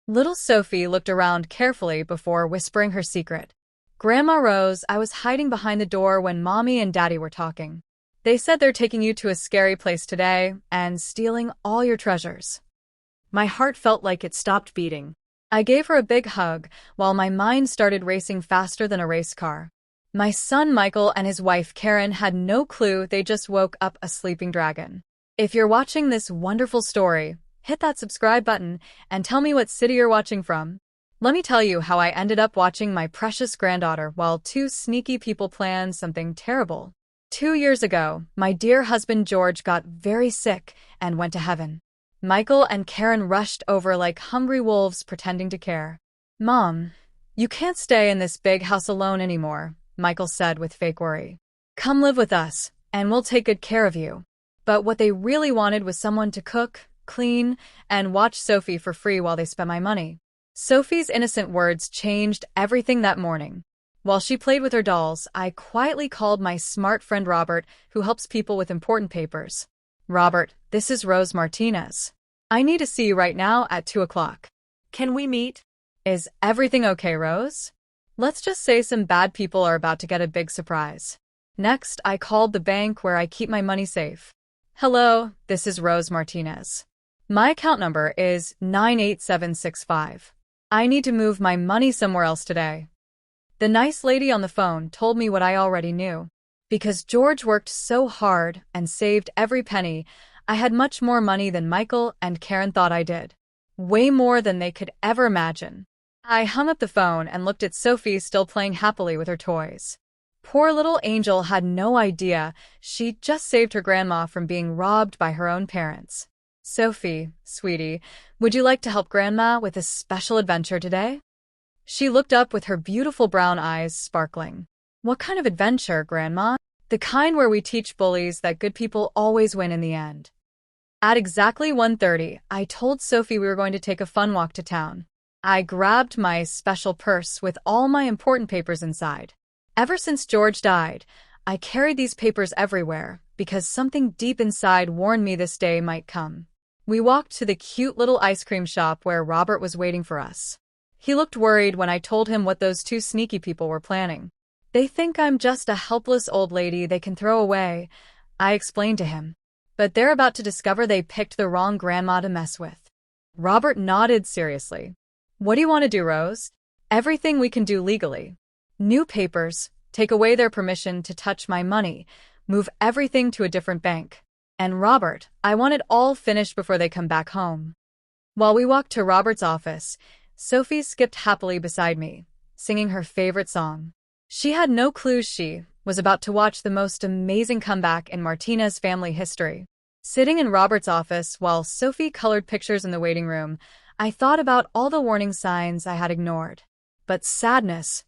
Little Sophie looked around carefully before whispering her secret. Grandma Rose, I was hiding behind the door when Mommy and Daddy were talking. They said they're taking you to a scary place today and stealing all your treasures. My heart felt like it stopped beating. I gave her a big hug while my mind started racing faster than a race car. My son Michael and his wife Karen had no clue they just woke up a sleeping dragon. If you're watching this wonderful story, hit that subscribe button and tell me what city you're watching from. Let me tell you how I ended up watching my precious granddaughter while two sneaky people planned something terrible. 2 years ago, my dear husband George got very sick and went to heaven. Michael and Karen rushed over like hungry wolves pretending to care. Mom, you can't stay in this big house alone anymore, Michael said with fake worry. Come live with us, and we'll take good care of you. But what they really wanted was someone to cook, clean, and watch Sophie for free while they spent my money. Sophie's innocent words changed everything that morning. While she played with her dolls, I quietly called my smart friend Robert, who helps people with important papers. Robert, this is Rose Martinez. I need to see you right now at 2 o'clock. Can we meet? Is everything okay, Rose? Let's just say some bad people are about to get a big surprise. Next, I called the bank where I keep my money safe. Hello, this is Rose Martinez. My account number is 98765. I need to move my money somewhere else today. The nice lady on the phone told me what I already knew. Because George worked so hard and saved every penny, I had much more money than Michael and Karen thought I did. Way more than they could ever imagine. I hung up the phone and looked at Sophie still playing happily with her toys. Poor little angel had no idea she just saved her grandma from being robbed by her own parents. Sophie, sweetie, would you like to help Grandma with a special adventure today? She looked up with her beautiful brown eyes sparkling. What kind of adventure, Grandma? The kind where we teach bullies that good people always win in the end. At exactly 1:30, I told Sophie we were going to take a fun walk to town. I grabbed my special purse with all my important papers inside. Ever since George died, I carried these papers everywhere because something deep inside warned me this day might come. We walked to the cute little ice cream shop where Robert was waiting for us. He looked worried when I told him what those two sneaky people were planning. They think I'm just a helpless old lady they can throw away, I explained to him. But they're about to discover they picked the wrong grandma to mess with. Robert nodded seriously. What do you want to do, Rose? Everything we can do legally. New papers, take away their permission to touch my money, move everything to a different bank. And Robert, I want it all finished before they come back home. While we walked to Robert's office, Sophie skipped happily beside me, singing her favorite song. She had no clue she was about to watch the most amazing comeback in Martinez family history. Sitting in Robert's office while Sophie colored pictures in the waiting room, I thought about all the warning signs I had ignored. But sadness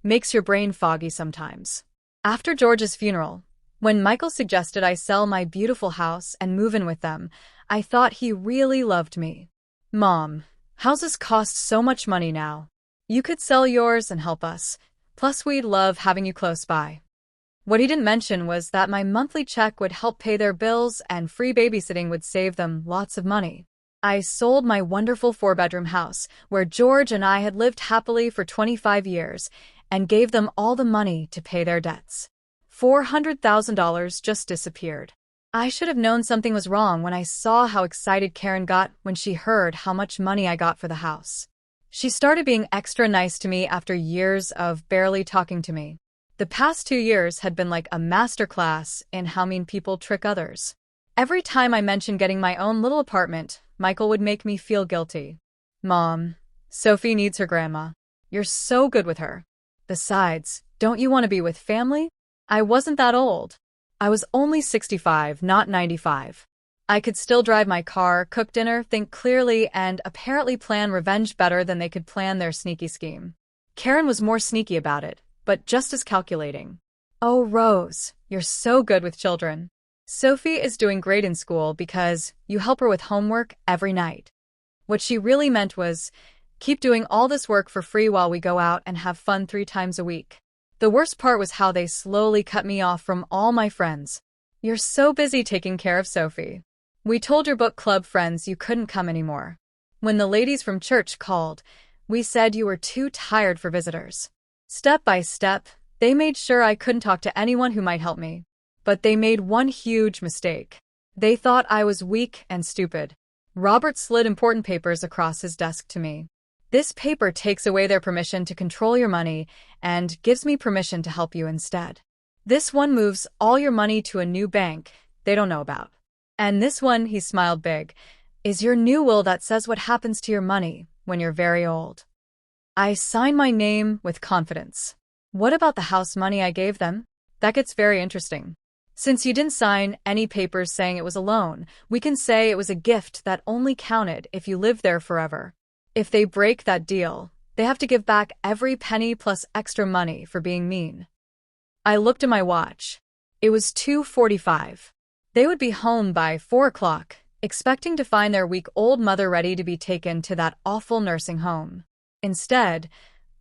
makes your brain foggy sometimes. After George's funeral, when Michael suggested I sell my beautiful house and move in with them, I thought he really loved me. Mom, houses cost so much money now. You could sell yours and help us. Plus, we'd love having you close by. What he didn't mention was that my monthly check would help pay their bills and free babysitting would save them lots of money. I sold my wonderful 4-bedroom house, where George and I had lived happily for 25 years, and gave them all the money to pay their debts. $400,000 just disappeared. I should have known something was wrong when I saw how excited Karen got when she heard how much money I got for the house. She started being extra nice to me after years of barely talking to me. The past 2 years had been like a masterclass in how mean people trick others. Every time I mentioned getting my own little apartment, Michael would make me feel guilty. Mom, Sophie needs her grandma. You're so good with her. Besides, don't you want to be with family? I wasn't that old. I was only 65, not 95. I could still drive my car, cook dinner, think clearly, and apparently plan revenge better than they could plan their sneaky scheme. Karen was more sneaky about it, but just as calculating. Oh, Rose, you're so good with children. Sophie is doing great in school because you help her with homework every night. What she really meant was, keep doing all this work for free while we go out and have fun 3 times a week. The worst part was how they slowly cut me off from all my friends. You're so busy taking care of Sophie. We told your book club friends you couldn't come anymore. When the ladies from church called, we said you were too tired for visitors. Step by step, they made sure I couldn't talk to anyone who might help me. But they made one huge mistake. They thought I was weak and stupid. Robert slid important papers across his desk to me. This paper takes away their permission to control your money and gives me permission to help you instead. This one moves all your money to a new bank they don't know about. And this one, he smiled big, is your new will that says what happens to your money when you're very old. I signed my name with confidence. What about the house money I gave them? That gets very interesting. Since you didn't sign any papers saying it was a loan, we can say it was a gift that only counted if you lived there forever. If they break that deal, they have to give back every penny plus extra money for being mean. I looked at my watch. It was 2:45. They would be home by 4 o'clock, expecting to find their week-old mother ready to be taken to that awful nursing home. Instead,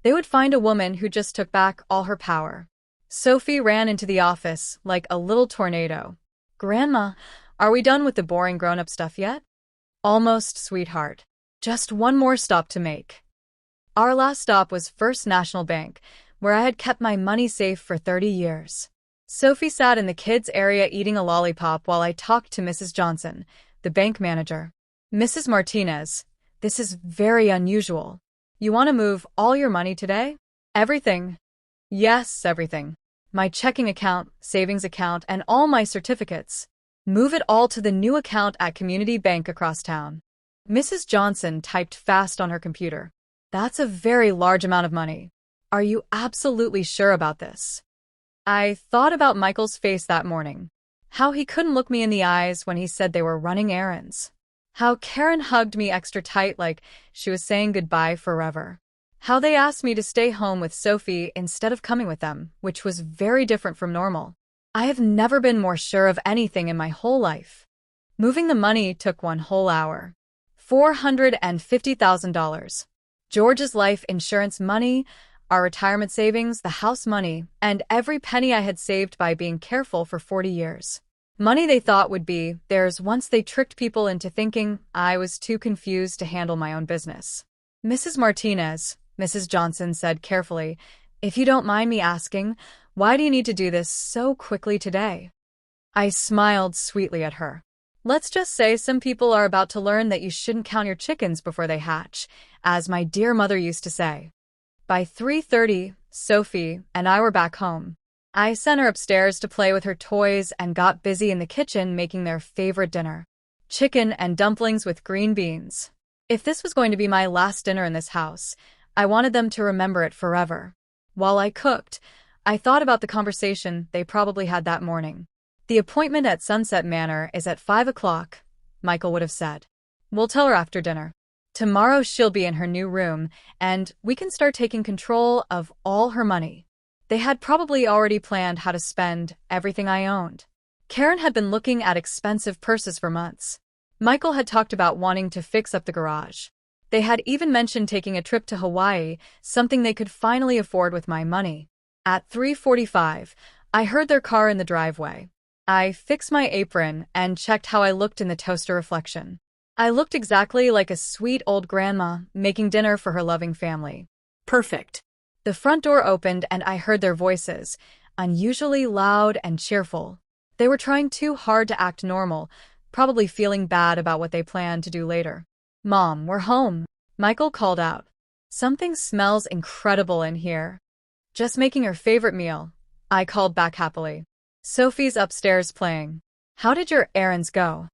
they would find a woman who just took back all her power. Sophie ran into the office like a little tornado. Grandma, are we done with the boring grown-up stuff yet? Almost, sweetheart. Just one more stop to make. Our last stop was First National Bank, where I had kept my money safe for 30 years. Sophie sat in the kids' area eating a lollipop while I talked to Mrs. Johnson, the bank manager. Mrs. Martinez, this is very unusual. You want to move all your money today? Everything. Yes, everything. My checking account, savings account, and all my certificates. Move it all to the new account at Community Bank across town. Mrs. Johnson typed fast on her computer. That's a very large amount of money. Are you absolutely sure about this? I thought about Michael's face that morning. How he couldn't look me in the eyes when he said they were running errands. How Karen hugged me extra tight like she was saying goodbye forever. How they asked me to stay home with Sophie instead of coming with them, which was very different from normal. I have never been more sure of anything in my whole life. Moving the money took one whole hour. $450,000. George's life insurance money, our retirement savings, the house money, and every penny I had saved by being careful for 40 years. Money they thought would be theirs once they tricked people into thinking I was too confused to handle my own business. Mrs. Martinez, Mrs. Johnson said carefully, if you don't mind me asking, why do you need to do this so quickly today? I smiled sweetly at her. Let's just say some people are about to learn that you shouldn't count your chickens before they hatch, as my dear mother used to say. By 3:30, Sophie and I were back home. I sent her upstairs to play with her toys and got busy in the kitchen making their favorite dinner. Chicken and dumplings with green beans. If this was going to be my last dinner in this house, I wanted them to remember it forever. While I cooked, I thought about the conversation they probably had that morning. The appointment at Sunset Manor is at 5 o'clock, Michael would have said. We'll tell her after dinner. Tomorrow she'll be in her new room, and we can start taking control of all her money. They had probably already planned how to spend everything I owned. Karen had been looking at expensive purses for months. Michael had talked about wanting to fix up the garage. They had even mentioned taking a trip to Hawaii, something they could finally afford with my money. At 3:45, I heard their car in the driveway. I fixed my apron and checked how I looked in the toaster reflection. I looked exactly like a sweet old grandma making dinner for her loving family. Perfect. The front door opened and I heard their voices, unusually loud and cheerful. They were trying too hard to act normal, probably feeling bad about what they planned to do later. Mom, we're home, Michael called out. Something smells incredible in here. Just making your favorite meal, I called back happily. Sophie's upstairs playing. How did your errands go?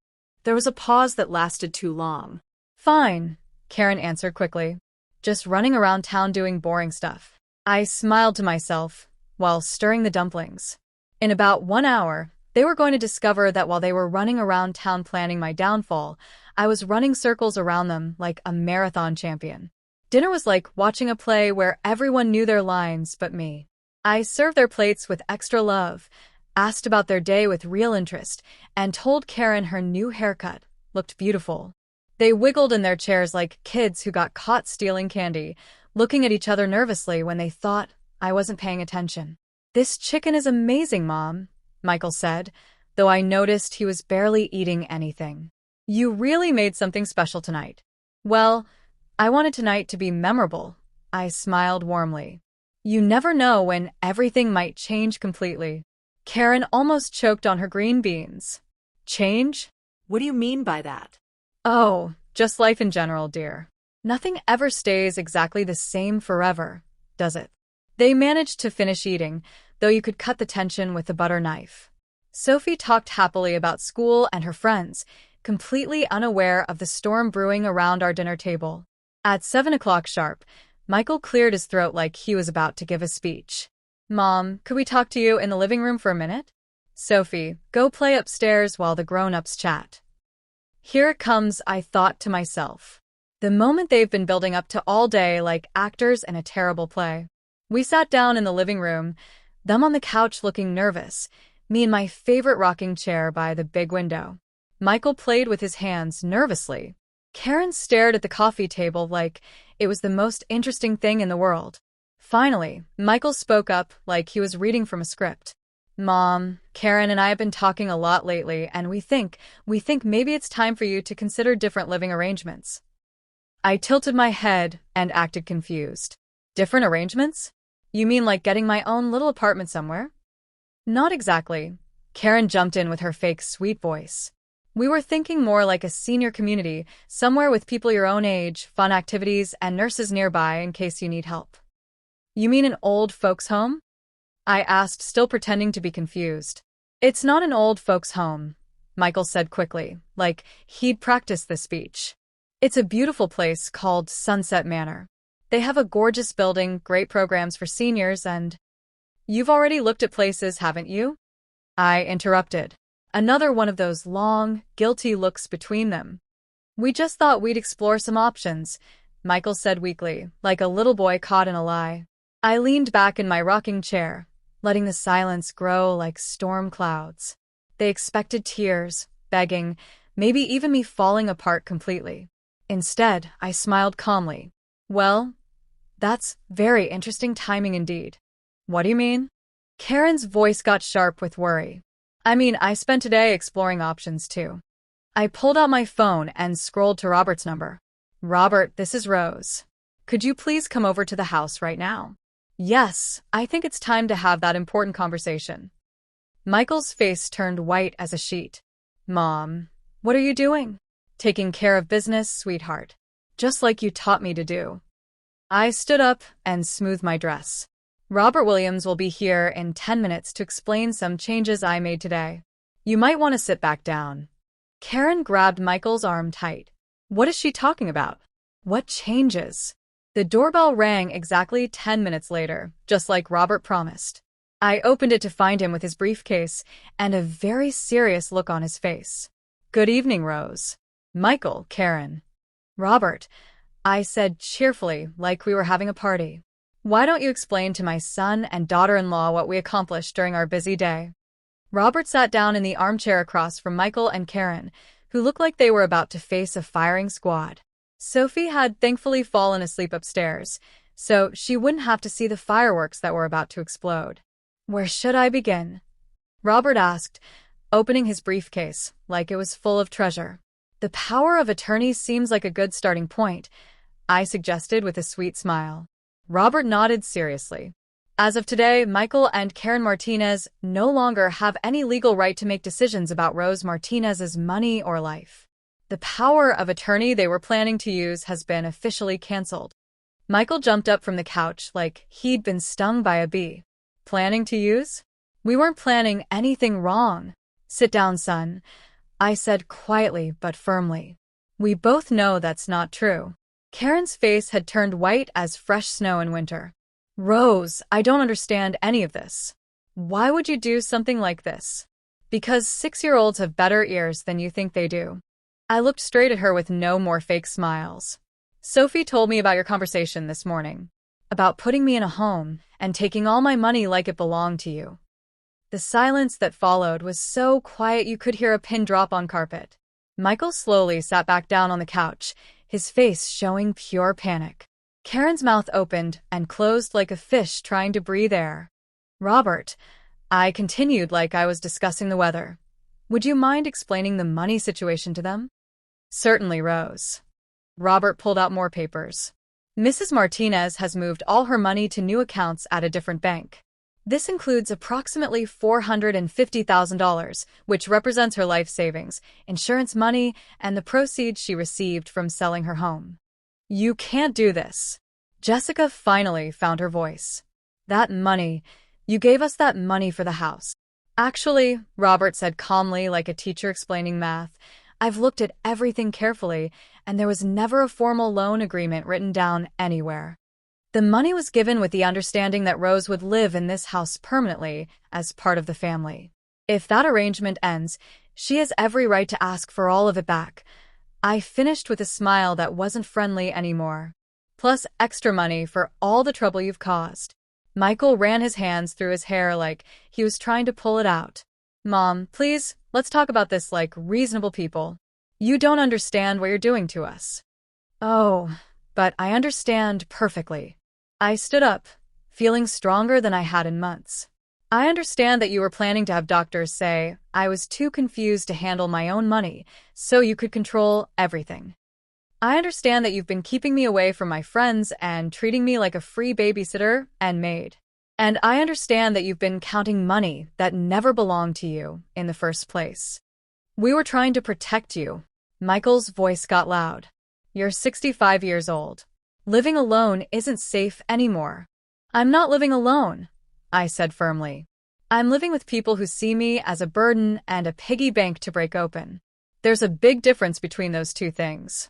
There was a pause that lasted too long. Fine, Karen answered quickly. Just running around town doing boring stuff. I smiled to myself while stirring the dumplings. In about 1 hour, they were going to discover that while they were running around town planning my downfall, I was running circles around them like a marathon champion. Dinner was like watching a play where everyone knew their lines but me. I served their plates with extra love, asked about their day with real interest, and told Karen her new haircut looked beautiful. They wiggled in their chairs like kids who got caught stealing candy, looking at each other nervously when they thought I wasn't paying attention. This chicken is amazing, Mom, Michael said, though I noticed he was barely eating anything. You really made something special tonight. Well, I wanted tonight to be memorable. I smiled warmly. You never know when everything might change completely. Karen almost choked on her green beans. Change? What do you mean by that? Oh, just life in general, dear. Nothing ever stays exactly the same forever, does it? They managed to finish eating, though you could cut the tension with a butter knife. Sophie talked happily about school and her friends, completely unaware of the storm brewing around our dinner table. At 7 o'clock sharp, Michael cleared his throat like he was about to give a speech. Mom, could we talk to you in the living room for a minute? Sophie, go play upstairs while the grown-ups chat. Here it comes, I thought to myself. The moment they've been building up to all day like actors in a terrible play. We sat down in the living room, them on the couch looking nervous, me in my favorite rocking chair by the big window. Michael played with his hands nervously. Karen stared at the coffee table like it was the most interesting thing in the world. Finally, Michael spoke up like he was reading from a script. Mom, Karen and I have been talking a lot lately, and we think maybe it's time for you to consider different living arrangements. I tilted my head and acted confused. Different arrangements? You mean like getting my own little apartment somewhere? Not exactly. Karen jumped in with her fake sweet voice. We were thinking more like a senior community, somewhere with people your own age, fun activities, and nurses nearby in case you need help. You mean an old folks' home? I asked, still pretending to be confused. It's not an old folks' home, Michael said quickly, like he'd practiced the speech. It's a beautiful place called Sunset Manor. They have a gorgeous building, great programs for seniors, and… You've already looked at places, haven't you? I interrupted. Another one of those long, guilty looks between them. We just thought we'd explore some options, Michael said weakly, like a little boy caught in a lie. I leaned back in my rocking chair, letting the silence grow like storm clouds. They expected tears, begging, maybe even me falling apart completely. Instead, I smiled calmly. Well, that's very interesting timing indeed. What do you mean? Karen's voice got sharp with worry. I mean, I spent today exploring options too. I pulled out my phone and scrolled to Robert's number. Robert, this is Rose. Could you please come over to the house right now? Yes, I think it's time to have that important conversation. Michael's face turned white as a sheet. Mom, what are you doing? Taking care of business, sweetheart. Just like you taught me to do. I stood up and smoothed my dress. Robert Williams will be here in 10 minutes to explain some changes I made today. You might want to sit back down. Karen grabbed Michael's arm tight. What is she talking about? What changes? The doorbell rang exactly 10 minutes later, just like Robert promised. I opened it to find him with his briefcase and a very serious look on his face. Good evening, Rose. Michael, Karen. Robert, I said cheerfully, like we were having a party. Why don't you explain to my son and daughter-in-law what we accomplished during our busy day? Robert sat down in the armchair across from Michael and Karen, who looked like they were about to face a firing squad. Sophie had thankfully fallen asleep upstairs, so she wouldn't have to see the fireworks that were about to explode. Where should I begin? Robert asked, opening his briefcase like it was full of treasure. The power of attorney seems like a good starting point, I suggested with a sweet smile. Robert nodded seriously. As of today, Michael and Karen Martinez no longer have any legal right to make decisions about Rose Martinez's money or life. The power of attorney they were planning to use has been officially canceled. Michael jumped up from the couch like he'd been stung by a bee. Planning to use? We weren't planning anything wrong. Sit down, son, I said quietly but firmly. We both know that's not true. Karen's face had turned white as fresh snow in winter. Rose, I don't understand any of this. Why would you do something like this? Because 6-year-olds have better ears than you think they do. I looked straight at her with no more fake smiles. Sophie told me about your conversation this morning. About putting me in a home and taking all my money like it belonged to you. The silence that followed was so quiet you could hear a pin drop on carpet. Michael slowly sat back down on the couch, his face showing pure panic. Karen's mouth opened and closed like a fish trying to breathe air. Robert, I continued like I was discussing the weather. Would you mind explaining the money situation to them? Certainly, Rose. Robert pulled out more papers. Mrs. Martinez has moved all her money to new accounts at a different bank. This includes approximately $450,000, which represents her life savings, insurance money, and the proceeds she received from selling her home. You can't do this. Jessica finally found her voice. That money. You gave us that money for the house. Actually, Robert said calmly, like a teacher explaining math, I've looked at everything carefully, and there was never a formal loan agreement written down anywhere. The money was given with the understanding that Rose would live in this house permanently as part of the family. If that arrangement ends, she has every right to ask for all of it back. I finished with a smile that wasn't friendly anymore. Plus extra money for all the trouble you've caused. Michael ran his hands through his hair like he was trying to pull it out. Mom, please, let's talk about this like reasonable people. You don't understand what you're doing to us. Oh, but I understand perfectly. I stood up, feeling stronger than I had in months. I understand that you were planning to have doctors say I was too confused to handle my own money, so you could control everything. I understand that you've been keeping me away from my friends and treating me like a free babysitter and maid. And I understand that you've been counting money that never belonged to you in the first place. We were trying to protect you. Michael's voice got loud. You're 65 years old. Living alone isn't safe anymore. I'm not living alone, I said firmly. I'm living with people who see me as a burden and a piggy bank to break open. There's a big difference between those two things.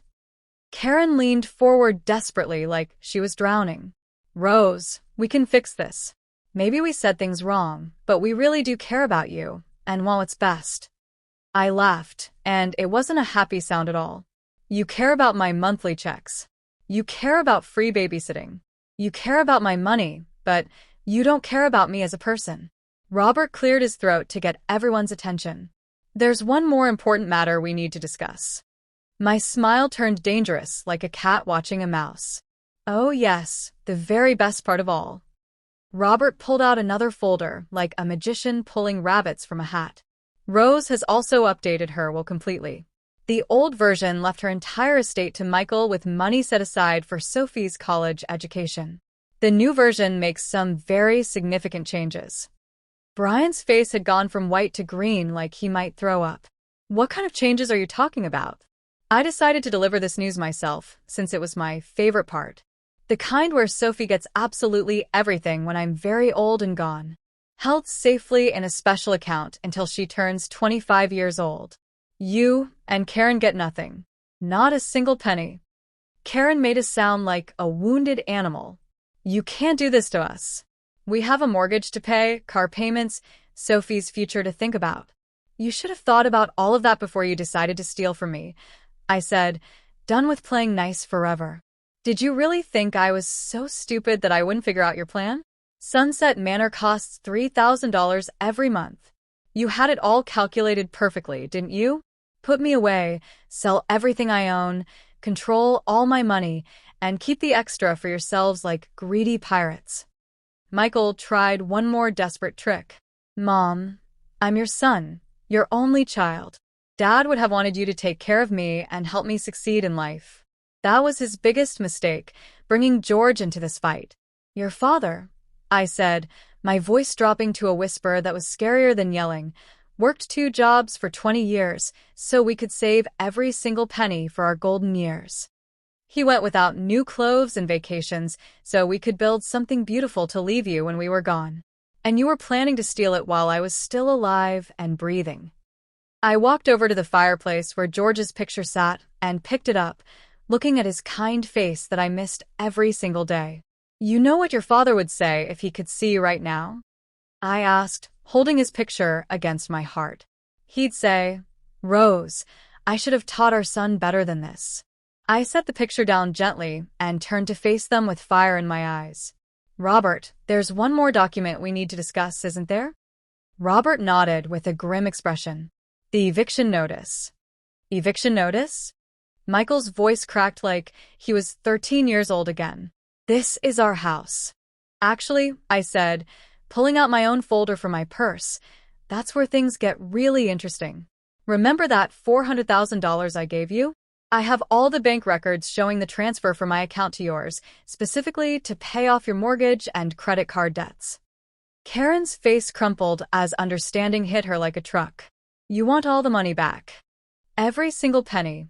Karen leaned forward desperately like she was drowning. Rose, we can fix this. Maybe we said things wrong, but we really do care about you and want what's best. I laughed, and it wasn't a happy sound at all. You care about my monthly checks. You care about free babysitting. You care about my money, but you don't care about me as a person. Robert cleared his throat to get everyone's attention. There's one more important matter we need to discuss. My smile turned dangerous like a cat watching a mouse. Oh yes, the very best part of all. Robert pulled out another folder like a magician pulling rabbits from a hat. Rose has also updated her will completely. The old version left her entire estate to Michael with money set aside for Sophie's college education. The new version makes some very significant changes. Brian's face had gone from white to green like he might throw up. What kind of changes are you talking about? I decided to deliver this news myself, since it was my favorite part. The kind where Sophie gets absolutely everything when I'm very old and gone. Held safely in a special account until she turns 25 years old. You and Karen get nothing. Not a single penny. Karen made us sound like a wounded animal. You can't do this to us. We have a mortgage to pay, car payments, Sophie's future to think about. You should have thought about all of that before you decided to steal from me. I said, done with playing nice forever. Did you really think I was so stupid that I wouldn't figure out your plan? Sunset Manor costs $3,000 every month. You had it all calculated perfectly, didn't you? Put me away, sell everything I own, control all my money, and keep the extra for yourselves like greedy pirates. Michael tried one more desperate trick. Mom, I'm your son, your only child. Dad would have wanted you to take care of me and help me succeed in life. That was his biggest mistake, bringing George into this fight. Your father, I said, my voice dropping to a whisper that was scarier than yelling, worked 2 jobs for 20 years so we could save every single penny for our golden years. He went without new clothes and vacations so we could build something beautiful to leave you when we were gone. And you were planning to steal it while I was still alive and breathing. I walked over to the fireplace where George's picture sat and picked it up, looking at his kind face that I missed every single day. You know what your father would say if he could see you right now? I asked, holding his picture against my heart. He'd say, Rose, I should have taught our son better than this. I set the picture down gently and turned to face them with fire in my eyes. Robert, there's one more document we need to discuss, isn't there? Robert nodded with a grim expression. The eviction notice. Eviction notice? Michael's voice cracked like he was 13 years old again. This is our house. Actually, I said, pulling out my own folder from my purse, that's where things get really interesting. Remember that $400,000 I gave you? I have all the bank records showing the transfer from my account to yours, specifically to pay off your mortgage and credit card debts. Karen's face crumpled as understanding hit her like a truck. You want all the money back? Every single penny,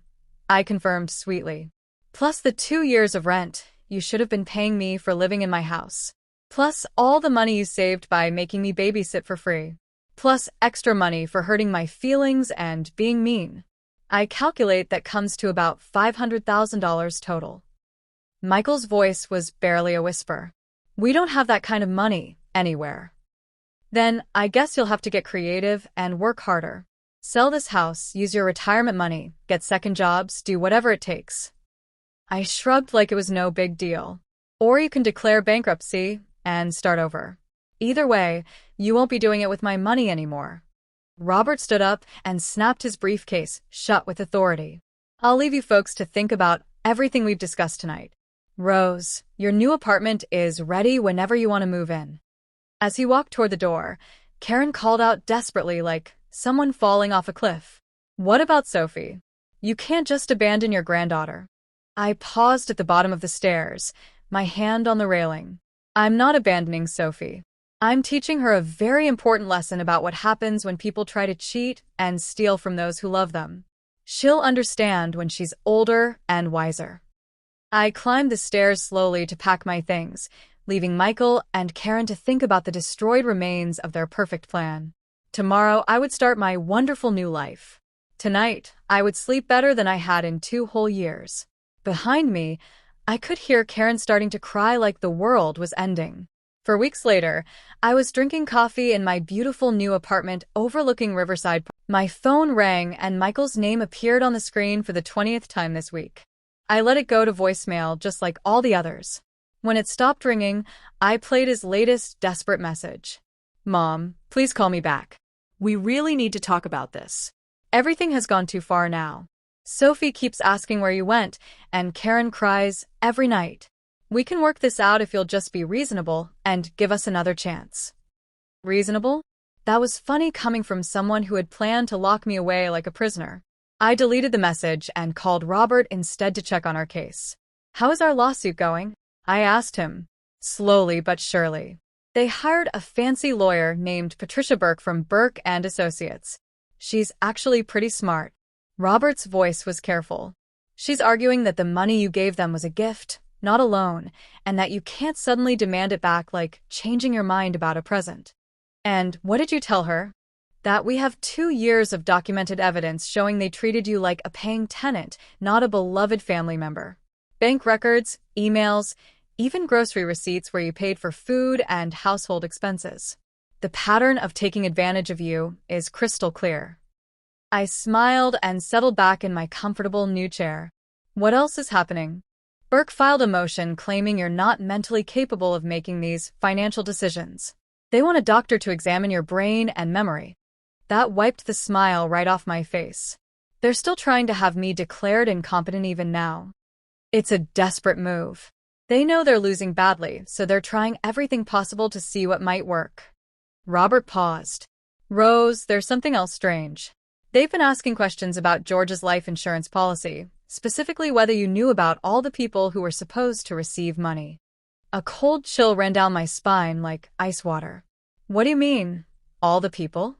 I confirmed sweetly. Plus the 2 years of rent you should have been paying me for living in my house. Plus all the money you saved by making me babysit for free. Plus extra money for hurting my feelings and being mean. I calculate that comes to about $500,000 total. Michael's voice was barely a whisper. We don't have that kind of money anywhere. Then I guess you'll have to get creative and work harder. Sell this house, use your retirement money, get second jobs, do whatever it takes. I shrugged like it was no big deal. Or you can declare bankruptcy and start over. Either way, you won't be doing it with my money anymore. Robert stood up and snapped his briefcase shut with authority. I'll leave you folks to think about everything we've discussed tonight. Rose, your new apartment is ready whenever you want to move in. As he walked toward the door, Karen called out desperately like someone falling off a cliff. What about Sophie? You can't just abandon your granddaughter. I paused at the bottom of the stairs, my hand on the railing. I'm not abandoning Sophie. I'm teaching her a very important lesson about what happens when people try to cheat and steal from those who love them. She'll understand when she's older and wiser. I climbed the stairs slowly to pack my things, leaving Michael and Karen to think about the destroyed remains of their perfect plan. Tomorrow, I would start my wonderful new life. Tonight, I would sleep better than I had in 2 whole years. Behind me, I could hear Karen starting to cry like the world was ending. For weeks later, I was drinking coffee in my beautiful new apartment overlooking Riverside. My phone rang and Michael's name appeared on the screen for the 20th time this week. I let it go to voicemail just like all the others. When it stopped ringing, I played his latest desperate message. Mom, please call me back. We really need to talk about this. Everything has gone too far now. Sophie keeps asking where you went, and Karen cries every night. We can work this out if you'll just be reasonable and give us another chance. Reasonable? That was funny coming from someone who had planned to lock me away like a prisoner. I deleted the message and called Robert instead to check on our case. How is our lawsuit going? I asked him. Slowly but surely. They hired a fancy lawyer named Patricia Burke from Burke and Associates. She's actually pretty smart. Robert's voice was careful. She's arguing that the money you gave them was a gift, not a loan, and that you can't suddenly demand it back like changing your mind about a present. And what did you tell her? That we have 2 years of documented evidence showing they treated you like a paying tenant, not a beloved family member. Bank records, emails, even grocery receipts where you paid for food and household expenses. The pattern of taking advantage of you is crystal clear. I smiled and settled back in my comfortable new chair. What else is happening? Burke filed a motion claiming you're not mentally capable of making these financial decisions. They want a doctor to examine your brain and memory. That wiped the smile right off my face. They're still trying to have me declared incompetent even now. It's a desperate move. They know they're losing badly, so they're trying everything possible to see what might work. Robert paused. Rose, there's something else strange. They've been asking questions about George's life insurance policy, specifically whether you knew about all the people who were supposed to receive money. A cold chill ran down my spine like ice water. What do you mean, all the people?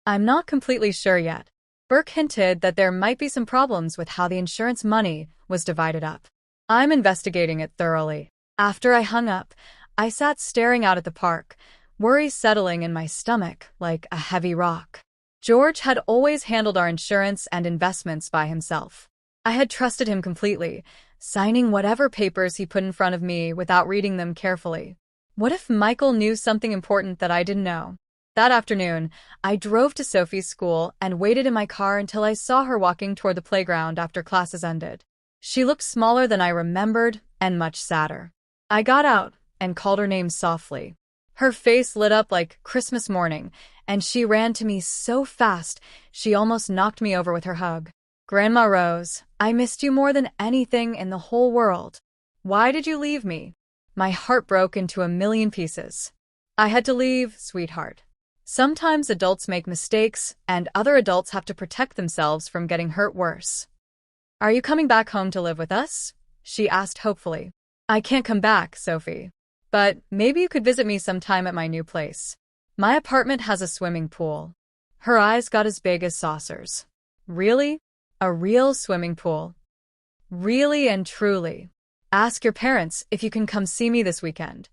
I'm not completely sure yet. Burke hinted that there might be some problems with how the insurance money was divided up. I'm investigating it thoroughly. After I hung up, I sat staring out at the park, worry settling in my stomach like a heavy rock. George had always handled our insurance and investments by himself. I had trusted him completely, signing whatever papers he put in front of me without reading them carefully. What if Michael knew something important that I didn't know? That afternoon, I drove to Sophie's school and waited in my car until I saw her walking toward the playground after classes ended. She looked smaller than I remembered and much sadder. I got out and called her name softly. Her face lit up like Christmas morning, and she ran to me so fast she almost knocked me over with her hug. Grandma Rose, I missed you more than anything in the whole world. Why did you leave me? My heart broke into a million pieces. I had to leave, sweetheart. Sometimes adults make mistakes, and other adults have to protect themselves from getting hurt worse. Are you coming back home to live with us? She asked hopefully. I can't come back, Sophie. But maybe you could visit me sometime at my new place. My apartment has a swimming pool. Her eyes got as big as saucers. Really? A real swimming pool? Really and truly. Ask your parents if you can come see me this weekend.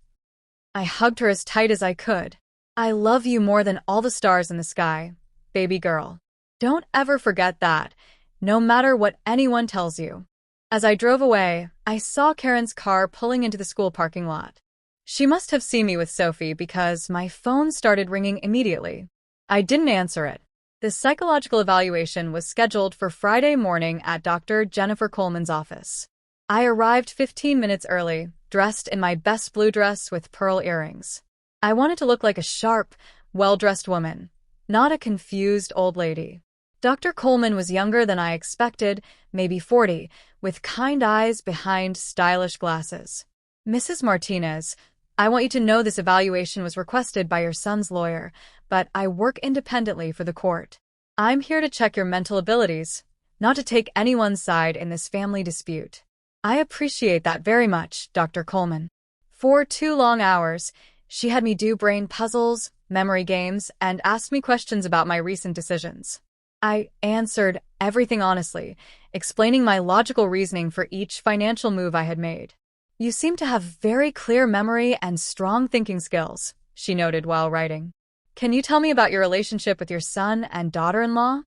I hugged her as tight as I could. I love you more than all the stars in the sky, baby girl. Don't ever forget that, no matter what anyone tells you. As I drove away, I saw Karen's car pulling into the school parking lot. She must have seen me with Sophie because my phone started ringing immediately. I didn't answer it. The psychological evaluation was scheduled for Friday morning at Dr. Jennifer Coleman's office. I arrived 15 minutes early, dressed in my best blue dress with pearl earrings. I wanted to look like a sharp, well-dressed woman, not a confused old lady. Dr. Coleman was younger than I expected, maybe 40, with kind eyes behind stylish glasses. Mrs. Martinez, I want you to know this evaluation was requested by your son's lawyer, but I work independently for the court. I'm here to check your mental abilities, not to take anyone's side in this family dispute. I appreciate that very much, Dr. Coleman. For 2 long hours, she had me do brain puzzles, memory games, and asked me questions about my recent decisions. I answered everything honestly, explaining my logical reasoning for each financial move I had made. You seem to have very clear memory and strong thinking skills, she noted while writing. Can you tell me about your relationship with your son and daughter-in-law?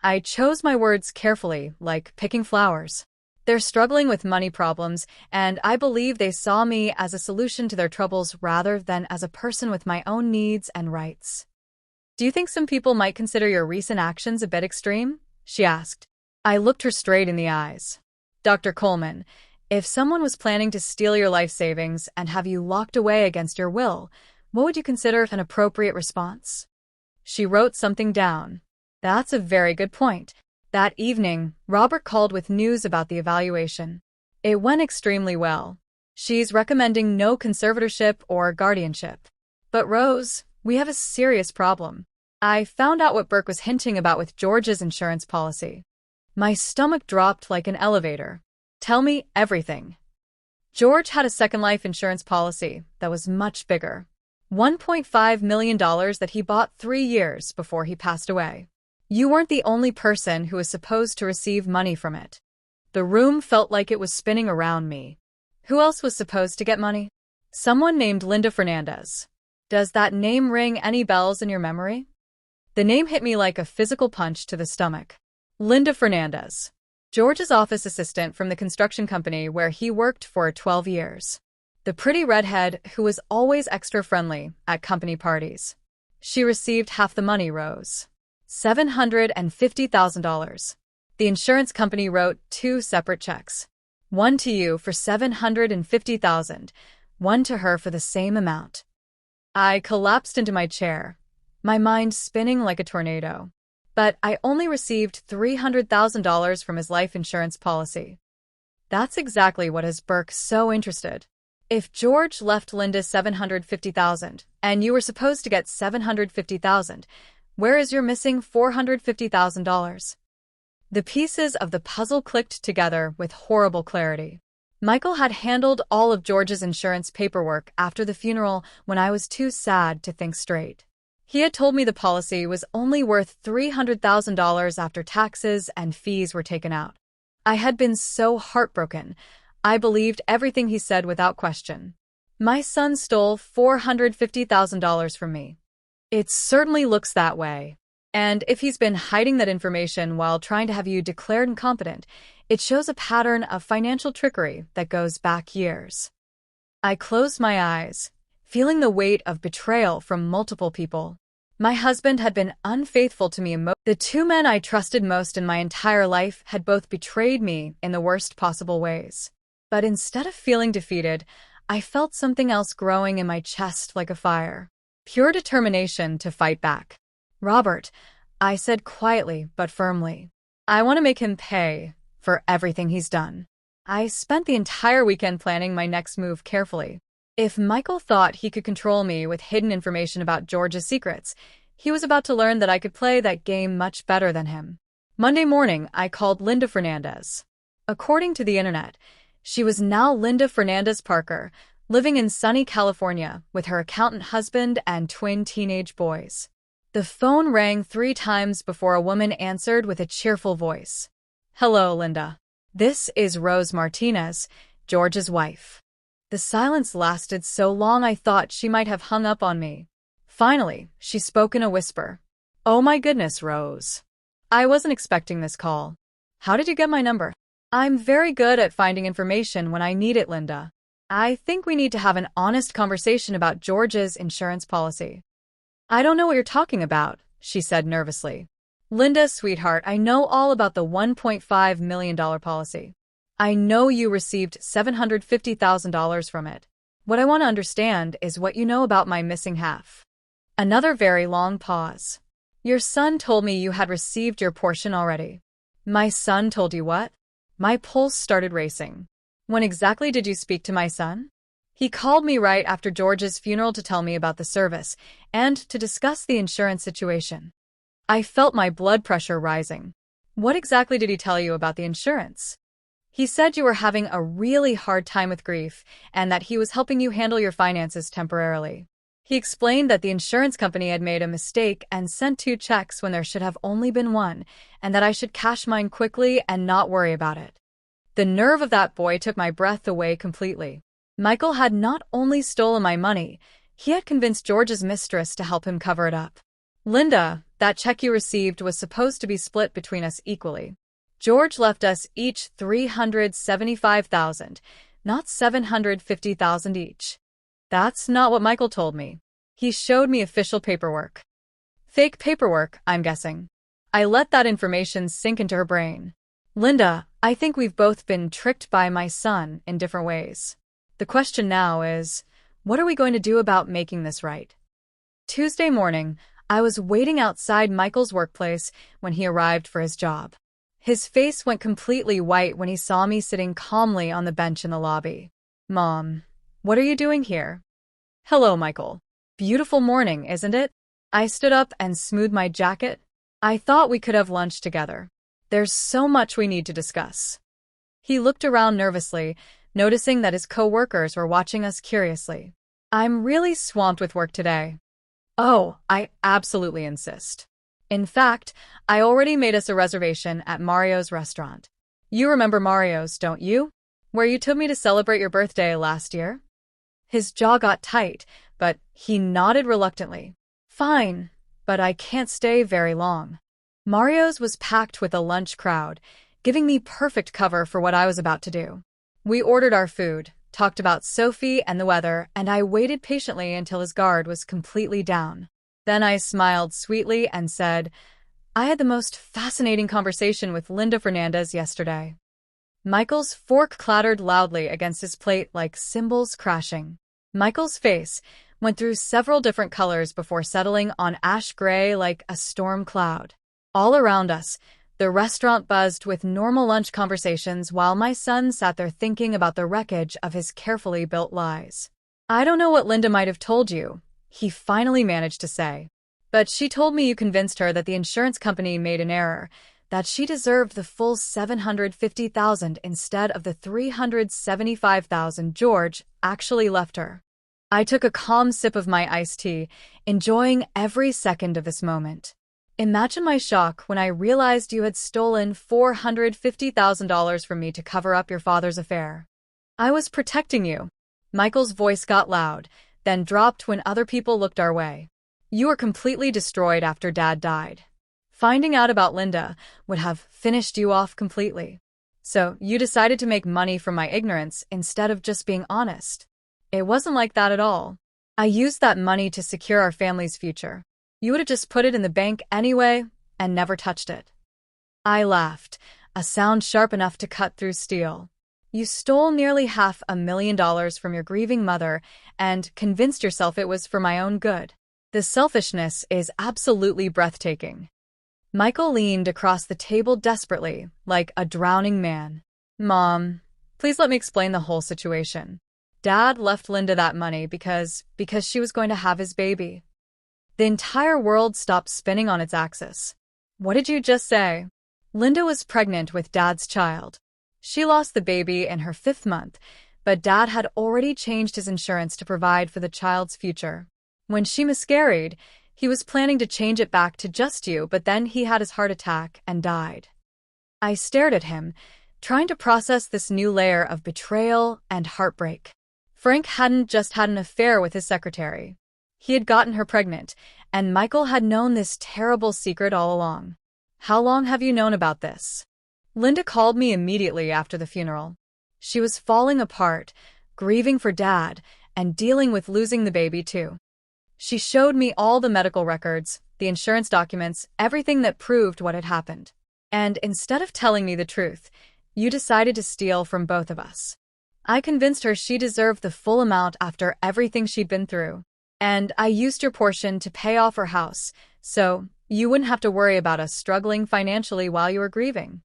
I chose my words carefully, like picking flowers. They're struggling with money problems, and I believe they saw me as a solution to their troubles rather than as a person with my own needs and rights. Do you think some people might consider your recent actions a bit extreme? She asked. I looked her straight in the eyes. Dr. Coleman, if someone was planning to steal your life savings and have you locked away against your will, what would you consider an appropriate response? She wrote something down. That's a very good point. That evening, Robert called with news about the evaluation. It went extremely well. She's recommending no conservatorship or guardianship. But Rose, we have a serious problem. I found out what Burke was hinting about with George's insurance policy. My stomach dropped like an elevator. Tell me everything. George had a second life insurance policy that was much bigger. $1.5 million that he bought 3 years before he passed away. You weren't the only person who was supposed to receive money from it. The room felt like it was spinning around me. Who else was supposed to get money? Someone named Linda Fernandez. Does that name ring any bells in your memory? The name hit me like a physical punch to the stomach. Linda Fernandez. George's office assistant from the construction company where he worked for 12 years. The pretty redhead who was always extra friendly at company parties. She received half the money, Rose. $750,000. The insurance company wrote 2 separate checks. One to you for $750,000, one to her for the same amount. I collapsed into my chair, my mind spinning like a tornado. But I only received $300,000 from his life insurance policy. That's exactly what has Burke so interested. If George left Linda $750,000 and you were supposed to get $750,000, where is your missing $450,000? The pieces of the puzzle clicked together with horrible clarity. Michael had handled all of George's insurance paperwork after the funeral when I was too sad to think straight. He had told me the policy was only worth $300,000 after taxes and fees were taken out. I had been so heartbroken. I believed everything he said without question. My son stole $450,000 from me. It certainly looks that way. And if he's been hiding that information while trying to have you declared incompetent, it shows a pattern of financial trickery that goes back years. I closed my eyes, feeling the weight of betrayal from multiple people. My husband had been unfaithful to me The 2 men I trusted most in my entire life had both betrayed me in the worst possible ways. But instead of feeling defeated, I felt something else growing in my chest like a fire. Pure determination to fight back. Robert, I said quietly but firmly. I want to make him pay for everything he's done. I spent the entire weekend planning my next move carefully. If Michael thought he could control me with hidden information about George's secrets, he was about to learn that I could play that game much better than him. Monday morning, I called Linda Fernandez. According to the internet, she was now Linda Fernandez Parker, living in sunny California with her accountant husband and twin teenage boys. The phone rang 3 times before a woman answered with a cheerful voice. "Hello, Linda. This is Rose Martinez, George's wife." The silence lasted so long I thought she might have hung up on me. Finally, she spoke in a whisper. "Oh my goodness, Rose. I wasn't expecting this call. How did you get my number?" "I'm very good at finding information when I need it, Linda. I think we need to have an honest conversation about George's insurance policy." "I don't know what you're talking about," she said nervously. "Linda, sweetheart, I know all about the $1.5 million policy. I know you received $750,000 from it. What I want to understand is what you know about my missing half." Another very long pause. "Your son told me you had received your portion already." "My son told you what?" My pulse started racing. "When exactly did you speak to my son?" "He called me right after George's funeral to tell me about the service and to discuss the insurance situation." I felt my blood pressure rising. "What exactly did he tell you about the insurance?" "He said you were having a really hard time with grief and that he was helping you handle your finances temporarily. He explained that the insurance company had made a mistake and sent 2 checks when there should have only been one, and that I should cash mine quickly and not worry about it." The nerve of that boy took my breath away completely. Michael had not only stolen my money, he had convinced George's mistress to help him cover it up. "Linda, that check you received was supposed to be split between us equally. George left us each $375,000, not $750,000 each." "That's not what Michael told me. He showed me official paperwork." "Fake paperwork, I'm guessing." I let that information sink into her brain. "Linda, I think we've both been tricked by my son in different ways. The question now is, what are we going to do about making this right?" Tuesday morning, I was waiting outside Michael's workplace when he arrived for his job. His face went completely white when he saw me sitting calmly on the bench in the lobby. "Mom, what are you doing here?" "Hello, Michael. Beautiful morning, isn't it?" I stood up and smoothed my jacket. "I thought we could have lunch together. There's so much we need to discuss." He looked around nervously, noticing that his co-workers were watching us curiously. "I'm really swamped with work today." "Oh, I absolutely insist. In fact, I already made us a reservation at Mario's restaurant. You remember Mario's, don't you? Where you took me to celebrate your birthday last year?" His jaw got tight, but he nodded reluctantly. "Fine, but I can't stay very long." Mario's was packed with a lunch crowd, giving me perfect cover for what I was about to do. We ordered our food, talked about Sophie and the weather, and I waited patiently until his guard was completely down. Then I smiled sweetly and said, "I had the most fascinating conversation with Linda Fernandez yesterday." Michael's fork clattered loudly against his plate like cymbals crashing. Michael's face went through several different colors before settling on ash gray like a storm cloud. All around us, the restaurant buzzed with normal lunch conversations while my son sat there thinking about the wreckage of his carefully built lies. "I don't know what Linda might have told you," he finally managed to say, "but she told me you convinced her that the insurance company made an error, that she deserved the full $750,000 instead of the $375,000 George actually left her." I took a calm sip of my iced tea, enjoying every second of this moment. Imagine my shock when I realized you had stolen $450,000 from me to cover up your father's affair. "I was protecting you." Michael's voice got loud, then dropped when other people looked our way. "You were completely destroyed after Dad died. Finding out about Linda would have finished you off completely. So you decided to make money from my ignorance instead of just being honest." "It wasn't like that at all. I used that money to secure our family's future. You would have just put it in the bank anyway and never touched it." I laughed, a sound sharp enough to cut through steel. "You stole nearly $500,000 from your grieving mother and convinced yourself it was for my own good. The selfishness is absolutely breathtaking." Michael leaned across the table desperately, like a drowning man. "Mom, please let me explain the whole situation. Dad left Linda that money because she was going to have his baby." The entire world stopped spinning on its axis. "What did you just say?" "Linda was pregnant with Dad's child. She lost the baby in her 5th month, but Dad had already changed his insurance to provide for the child's future. When she miscarried, he was planning to change it back to just you, but then he had his heart attack and died. I stared at him, trying to process this new layer of betrayal and heartbreak. Frank hadn't just had an affair with his secretary. He had gotten her pregnant, and Michael had known this terrible secret all along. How long have you known about this? Linda called me immediately after the funeral. She was falling apart, grieving for Dad, and dealing with losing the baby too. She showed me all the medical records, the insurance documents, everything that proved what had happened. And instead of telling me the truth, you decided to steal from both of us. I convinced her she deserved the full amount after everything she'd been through. And I used your portion to pay off her house, so you wouldn't have to worry about us struggling financially while you were grieving.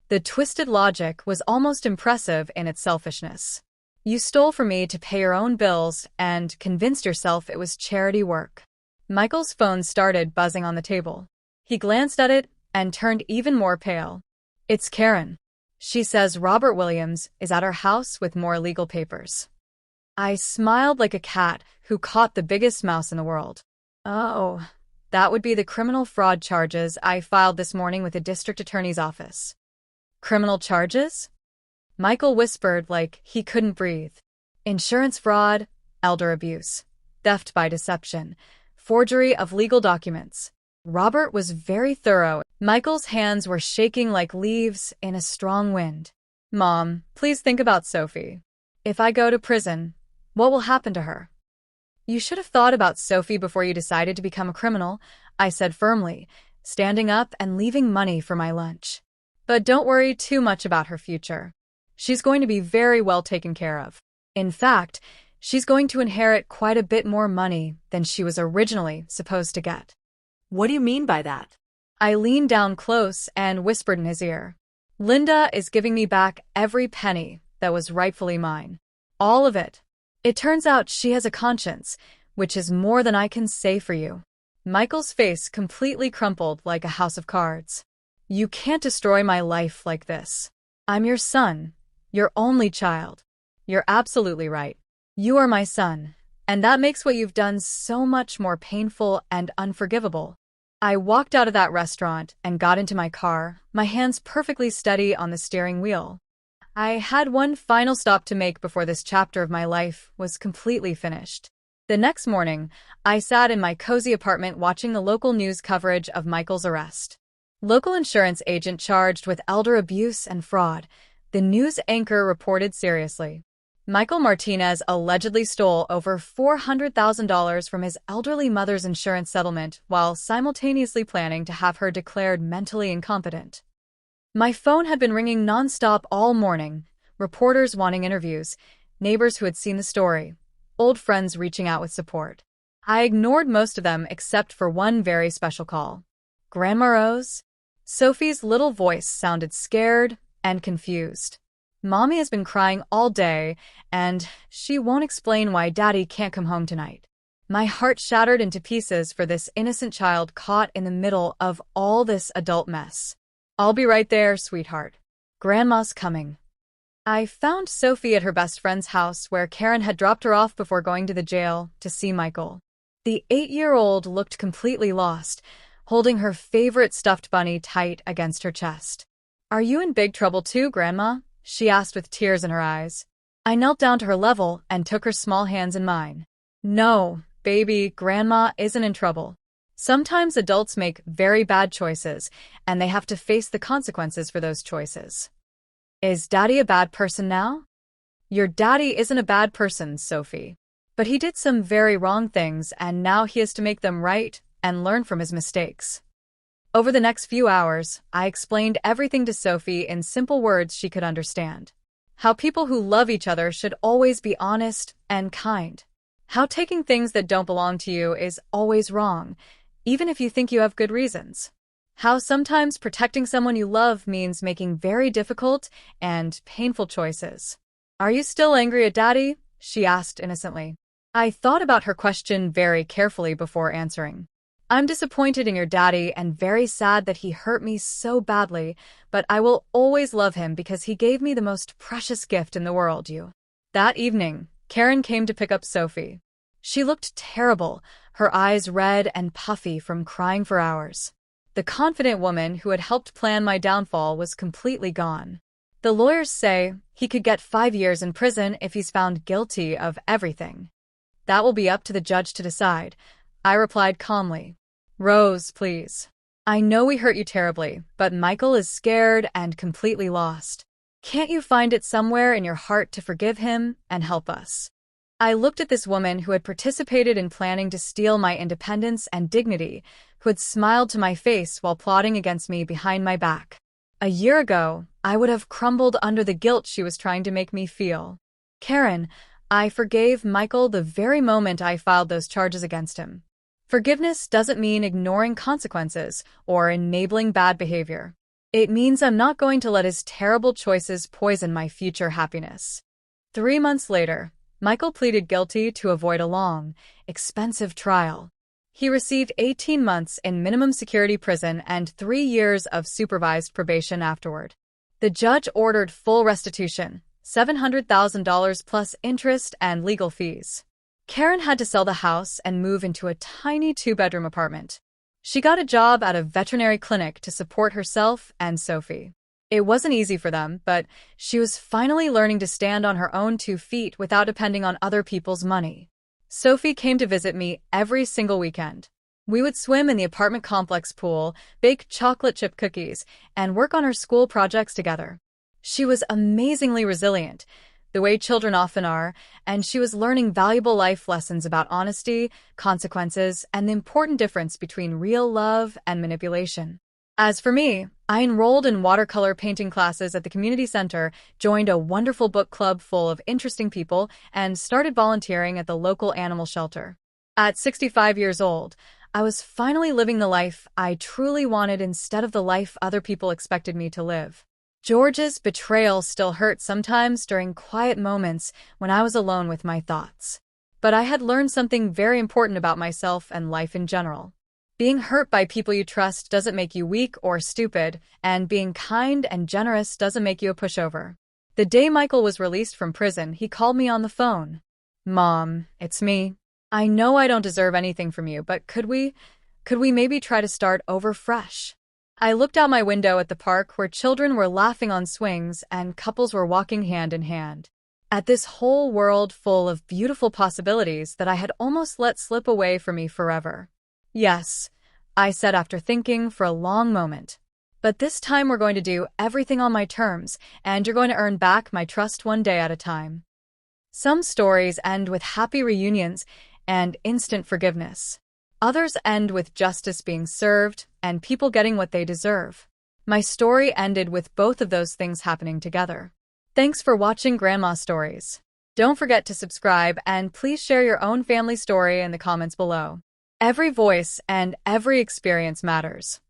The twisted logic was almost impressive in its selfishness. You stole from me to pay your own bills and convinced yourself it was charity work. Michael's phone started buzzing on the table. He glanced at it and turned even more pale. It's Karen. She says Robert Williams is at her house with more legal papers. I smiled like a cat who caught the biggest mouse in the world. Oh, that would be the criminal fraud charges I filed this morning with the district attorney's office. Criminal charges? Michael whispered like he couldn't breathe. Insurance fraud, elder abuse, theft by deception, forgery of legal documents. Robert was very thorough. Michael's hands were shaking like leaves in a strong wind. Mom, please think about Sophie. If I go to prison, what will happen to her? You should have thought about Sophie before you decided to become a criminal, I said firmly, standing up and leaving money for my lunch. But don't worry too much about her future. She's going to be very well taken care of. In fact, she's going to inherit quite a bit more money than she was originally supposed to get. What do you mean by that? I leaned down close and whispered in his ear. Linda is giving me back every penny that was rightfully mine. All of it. It turns out she has a conscience, which is more than I can say for you. Michael's face completely crumpled like a house of cards. You can't destroy my life like this. I'm your son, your only child. You're absolutely right. You are my son, and that makes what you've done so much more painful and unforgivable. I walked out of that restaurant and got into my car, my hands perfectly steady on the steering wheel. I had one final stop to make before this chapter of my life was completely finished. The next morning, I sat in my cozy apartment watching the local news coverage of Michael's arrest. Local insurance agent charged with elder abuse and fraud, the news anchor reported seriously. Michael Martinez allegedly stole over $400,000 from his elderly mother's insurance settlement while simultaneously planning to have her declared mentally incompetent. My phone had been ringing nonstop all morning, reporters wanting interviews, neighbors who had seen the story, old friends reaching out with support. I ignored most of them except for one very special call. Grandma Rose? Sophie's little voice sounded scared and confused. Mommy has been crying all day, and she won't explain why Daddy can't come home tonight. My heart shattered into pieces for this innocent child caught in the middle of all this adult mess. I'll be right there, sweetheart. Grandma's coming. I found Sophie at her best friend's house where Karen had dropped her off before going to the jail to see Michael. The 8-year-old looked completely lost, holding her favorite stuffed bunny tight against her chest. Are you in big trouble too, Grandma? She asked with tears in her eyes. I knelt down to her level and took her small hands in mine. No, baby, Grandma isn't in trouble. Sometimes adults make very bad choices, and they have to face the consequences for those choices. Is Daddy a bad person now? Your daddy isn't a bad person, Sophie. But he did some very wrong things, and now he has to make them right and learn from his mistakes. Over the next few hours, I explained everything to Sophie in simple words she could understand. How people who love each other should always be honest and kind. How taking things that don't belong to you is always wrong, even if you think you have good reasons. How sometimes protecting someone you love means making very difficult and painful choices. Are you still angry at Daddy? She asked innocently. I thought about her question very carefully before answering. I'm disappointed in your daddy and very sad that he hurt me so badly, but I will always love him because he gave me the most precious gift in the world, you. That evening, Karen came to pick up Sophie. She looked terrible, her eyes red and puffy from crying for hours. The confident woman who had helped plan my downfall was completely gone. The lawyers say he could get 5 years in prison if he's found guilty of everything. That will be up to the judge to decide, I replied calmly. Rose, please. I know we hurt you terribly, but Michael is scared and completely lost. Can't you find it somewhere in your heart to forgive him and help us? I looked at this woman who had participated in planning to steal my independence and dignity, who had smiled to my face while plotting against me behind my back. A year ago, I would have crumbled under the guilt she was trying to make me feel. Karen, I forgave Michael the very moment I filed those charges against him. Forgiveness doesn't mean ignoring consequences or enabling bad behavior. It means I'm not going to let his terrible choices poison my future happiness. 3 months later, Michael pleaded guilty to avoid a long, expensive trial. He received 18 months in minimum security prison and 3 years of supervised probation afterward. The judge ordered full restitution, $700,000 plus interest and legal fees. Karen had to sell the house and move into a tiny 2-bedroom apartment. She got a job at a veterinary clinic to support herself and Sophie. It wasn't easy for them, but she was finally learning to stand on her own 2 feet without depending on other people's money. Sophie came to visit me every single weekend. We would swim in the apartment complex pool, bake chocolate chip cookies, and work on her school projects together. She was amazingly resilient, the way children often are, and she was learning valuable life lessons about honesty, consequences, and the important difference between real love and manipulation. As for me, I enrolled in watercolor painting classes at the community center, joined a wonderful book club full of interesting people, and started volunteering at the local animal shelter. At 65 years old, I was finally living the life I truly wanted instead of the life other people expected me to live. George's betrayal still hurt sometimes during quiet moments when I was alone with my thoughts. But I had learned something very important about myself and life in general. Being hurt by people you trust doesn't make you weak or stupid, and being kind and generous doesn't make you a pushover. The day Michael was released from prison, he called me on the phone. Mom, it's me. I know I don't deserve anything from you, but could we maybe try to start over fresh? I looked out my window at the park where children were laughing on swings and couples were walking hand in hand. At this whole world full of beautiful possibilities that I had almost let slip away from me forever. Yes, I said after thinking for a long moment. But this time we're going to do everything on my terms, and you're going to earn back my trust one day at a time. Some stories end with happy reunions and instant forgiveness. Others end with justice being served and people getting what they deserve. My story ended with both of those things happening together. Thanks for watching Grandma Stories. Don't forget to subscribe and please share your own family story in the comments below. Every voice and every experience matters.